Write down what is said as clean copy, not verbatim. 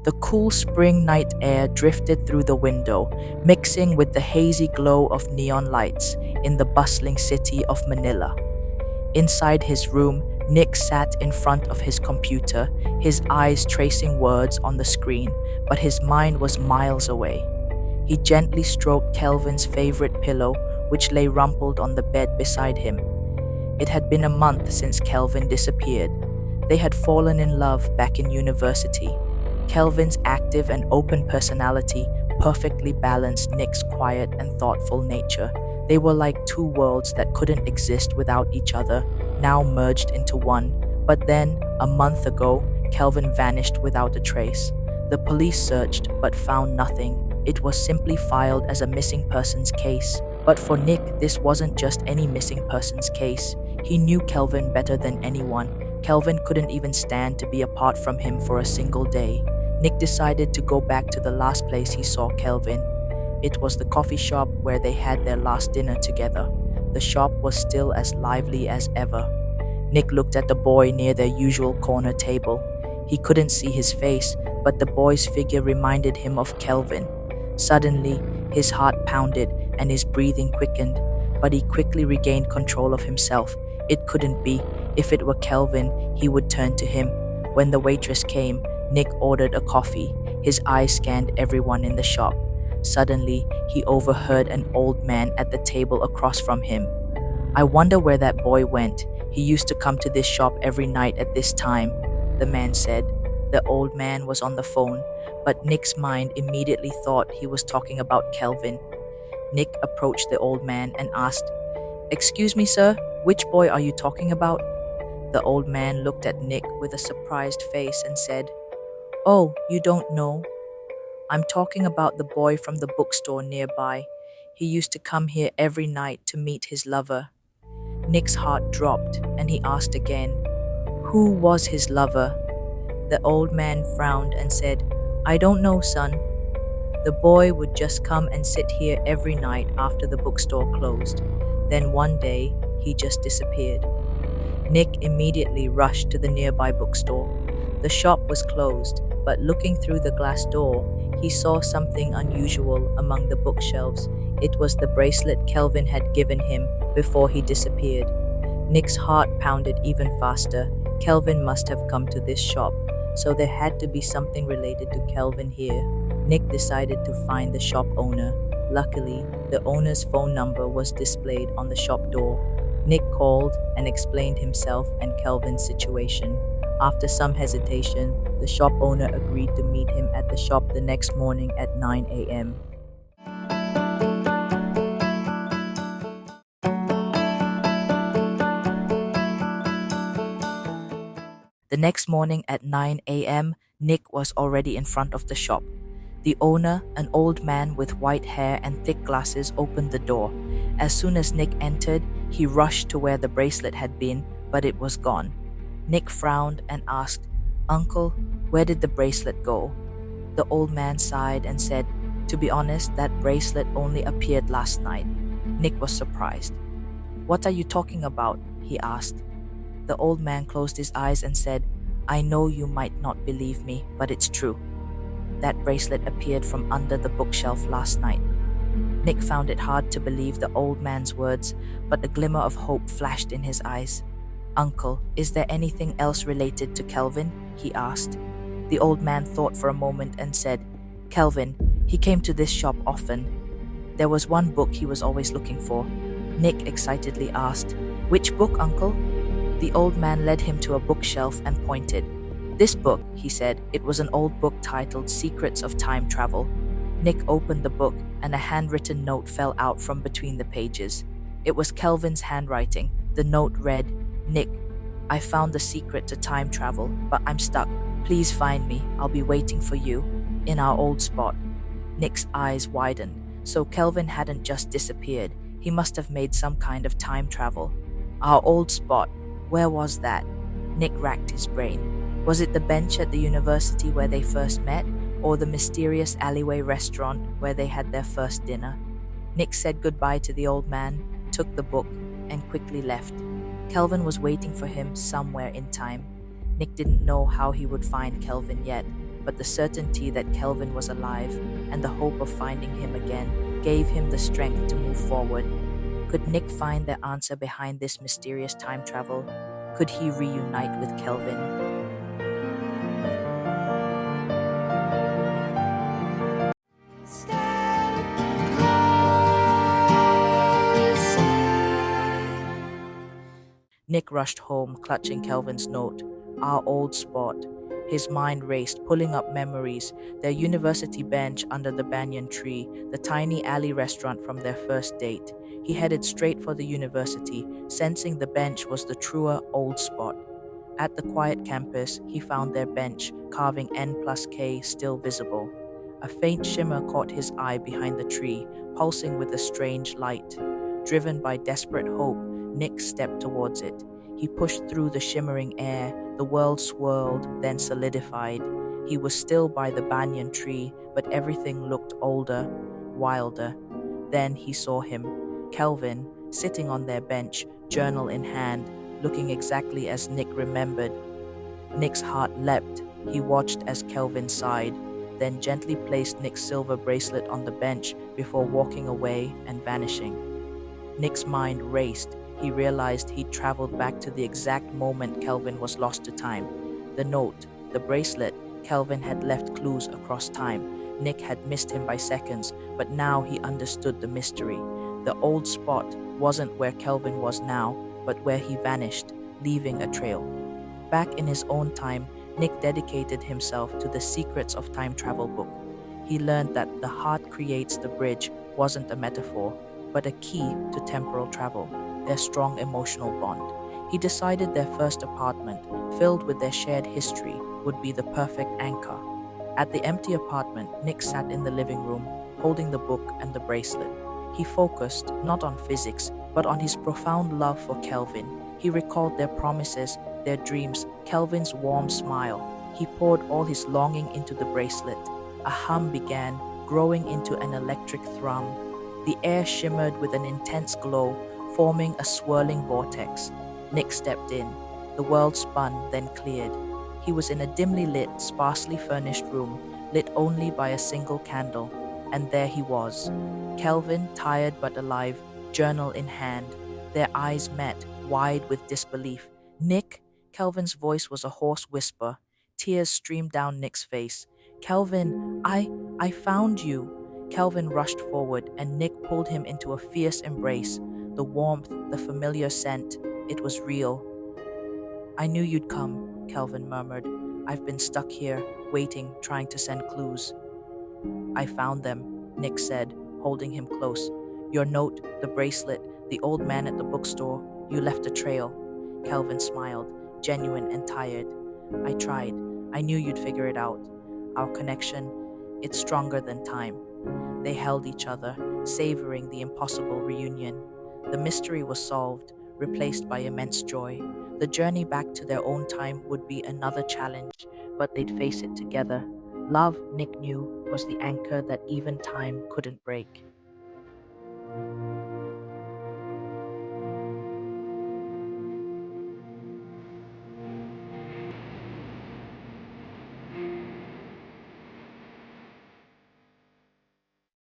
The cool spring night air drifted through the window, mixing with the hazy glow of neon lights in the bustling city of Manila. Inside his room, Nick sat in front of his computer, his eyes tracing words on the screen, but his mind was miles away. He gently stroked Kelvin's favorite pillow, which lay rumpled on the bed beside him. It had been a month since Kelvin disappeared. They had fallen in love back in university. Kelvin's active and open personality perfectly balanced Nick's quiet and thoughtful nature. They were like two worlds that couldn't exist without each other, now merged into one. But then, a month ago, Kelvin vanished without a trace. The police searched but found nothing. It was simply filed as a missing persons case. But for Nick, this wasn't just any missing persons case. He knew Kelvin better than anyone. Kelvin couldn't even stand to be apart from him for a single day. Nick decided to go back to the last place he saw Kelvin. It was the coffee shop where they had their last dinner together. The shop was still as lively as ever. Nick looked at the boy near their usual corner table. He couldn't see his face, but the boy's figure reminded him of Kelvin. Suddenly, his heart pounded and his breathing quickened, but he quickly regained control of himself. It couldn't be. If it were Kelvin, he would turn to him. When the waitress came, Nick ordered a coffee. His eyes scanned everyone in the shop. Suddenly, he overheard an old man at the table across from him. "I wonder where that boy went. He used to come to this shop every night at this time," the man said. The old man was on the phone, but Nick's mind immediately thought he was talking about Kelvin. Nick approached the old man and asked, "Excuse me, sir, which boy are you talking about?" The old man looked at Nick with a surprised face and said, "Oh, you don't know? I'm talking about the boy from the bookstore nearby. He used to come here every night to meet his lover." Nick's heart dropped and he asked again, "Who was his lover?" The old man frowned and said, "I don't know, son. The boy would just come and sit here every night after the bookstore closed. Then one day, he just disappeared." Nick immediately rushed to the nearby bookstore. The shop was closed, but looking through the glass door, he saw something unusual among the bookshelves. It was the bracelet Kelvin had given him before he disappeared. Nick's heart pounded even faster. Kelvin must have come to this shop, so there had to be something related to Kelvin here. Nick decided to find the shop owner. Luckily, the owner's phone number was displayed on the shop door. Nick called and explained himself and Kelvin's situation. After some hesitation, the shop owner agreed to meet him at the shop the next morning at 9 a.m. The next morning at 9 a.m., Nick was already in front of the shop. The owner, an old man with white hair and thick glasses, opened the door. As soon as Nick entered, he rushed to where the bracelet had been, but it was gone. Nick frowned and asked, "Uncle, where did the bracelet go?" The old man sighed and said, "To be honest, that bracelet only appeared last night." Nick was surprised. "What are you talking about?" he asked. The old man closed his eyes and said, "I know you might not believe me, but it's true. That bracelet appeared from under the bookshelf last night." Nick found it hard to believe the old man's words, but a glimmer of hope flashed in his eyes. "Uncle, is there anything else related to Kelvin?" he asked. The old man thought for a moment and said, "Kelvin, he came to this shop often. There was one book he was always looking for." Nick excitedly asked, "Which book, Uncle?" The old man led him to a bookshelf and pointed. "This book," he said. It was an old book titled Secrets of Time Travel. Nick opened the book, and a handwritten note fell out from between the pages. It was Kelvin's handwriting. The note read, "Nick, I found the secret to time travel, but I'm stuck. Please find me. I'll be waiting for you in our old spot." Nick's eyes widened. So Kelvin hadn't just disappeared. He must have made some kind of time travel. Our old spot. Where was that? Nick racked his brain. Was it the bench at the university where they first met, or the mysterious alleyway restaurant where they had their first dinner? Nick said goodbye to the old man, took the book, and quickly left. Kelvin was waiting for him somewhere in time. Nick didn't know how he would find Kelvin yet, but the certainty that Kelvin was alive and the hope of finding him again gave him the strength to move forward. Could Nick find the answer behind this mysterious time travel? Could he reunite with Kelvin? Nick rushed home, clutching Kelvin's note. Our old spot. His mind raced, pulling up memories. Their university bench under the banyan tree, the tiny alley restaurant from their first date. He headed straight for the university, sensing the bench was the truer old spot. At the quiet campus, he found their bench, carving N plus K still visible. A faint shimmer caught his eye behind the tree, pulsing with a strange light. Driven by desperate hope, Nick stepped towards it. He pushed through the shimmering air, the world swirled, then solidified. He was still by the banyan tree, but everything looked older, wilder. Then he saw him, Kelvin, sitting on their bench, journal in hand, looking exactly as Nick remembered. Nick's heart leapt. He watched as Kelvin sighed, then gently placed Nick's silver bracelet on the bench before walking away and vanishing. Nick's mind raced. He realized he'd traveled back to the exact moment Kelvin was lost to time. The note, the bracelet, Kelvin had left clues across time. Nick had missed him by seconds, but now he understood the mystery. The old spot wasn't where Kelvin was now, but where he vanished, leaving a trail. Back in his own time, Nick dedicated himself to the Secrets of Time Travel book. He learned that the heart creates the bridge wasn't a metaphor, but a key to temporal travel, their strong emotional bond. He decided their first apartment, filled with their shared history, would be the perfect anchor. At the empty apartment, Nick sat in the living room, holding the book and the bracelet. He focused not on physics, but on his profound love for Kelvin. He recalled their promises, their dreams, Kelvin's warm smile. He poured all his longing into the bracelet. A hum began, growing into an electric thrum. The air shimmered with an intense glow, forming a swirling vortex. Nick stepped in. The world spun, then cleared. He was in a dimly lit, sparsely furnished room, lit only by a single candle. And there he was. Kelvin, tired but alive, journal in hand. Their eyes met, wide with disbelief. Nick? Kelvin's voice was a hoarse whisper. Tears streamed down Nick's face. Kelvin, I found you. Kelvin rushed forward, and Nick pulled him into a fierce embrace. The warmth, the familiar scent, it was real. I knew you'd come, Kelvin murmured. I've been stuck here, waiting, trying to send clues. I found them, Nick said, holding him close. Your note, the bracelet, the old man at the bookstore, you left a trail. Kelvin smiled, genuine and tired. I tried. I knew you'd figure it out. Our connection, it's stronger than time. They held each other, savoring the impossible reunion. The mystery was solved, replaced by immense joy. The journey back to their own time would be another challenge, but they'd face it together. Love, Nick knew, was the anchor that even time couldn't break.